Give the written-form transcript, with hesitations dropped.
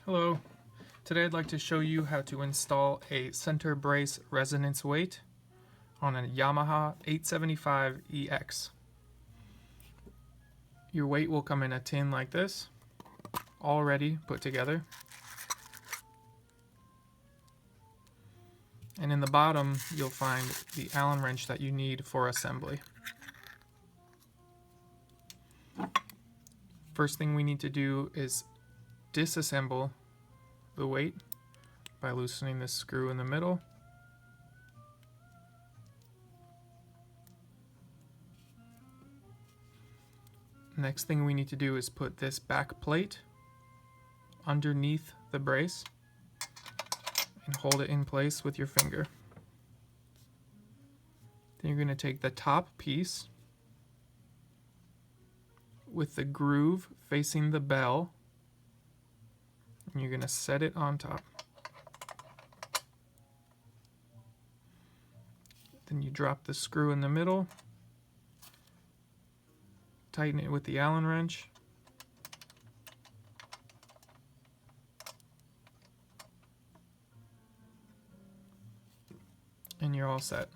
Hello, today I'd like to show you how to install a center brace resonance weight on a Yamaha 875 EX. Your weight will come in a tin like this, already put together. And in the bottom you'll find the Allen wrench that you need for assembly. First thing we need to do is disassemble the weight by loosening this screw in the middle. Next thing we need to do is put this back plate underneath the brace and hold it in place with your finger. Then you're going to take the top piece with the groove facing the bell and you're going to set it on top. Then you drop the screw in the middle, tighten it with the Allen wrench, and you're all set.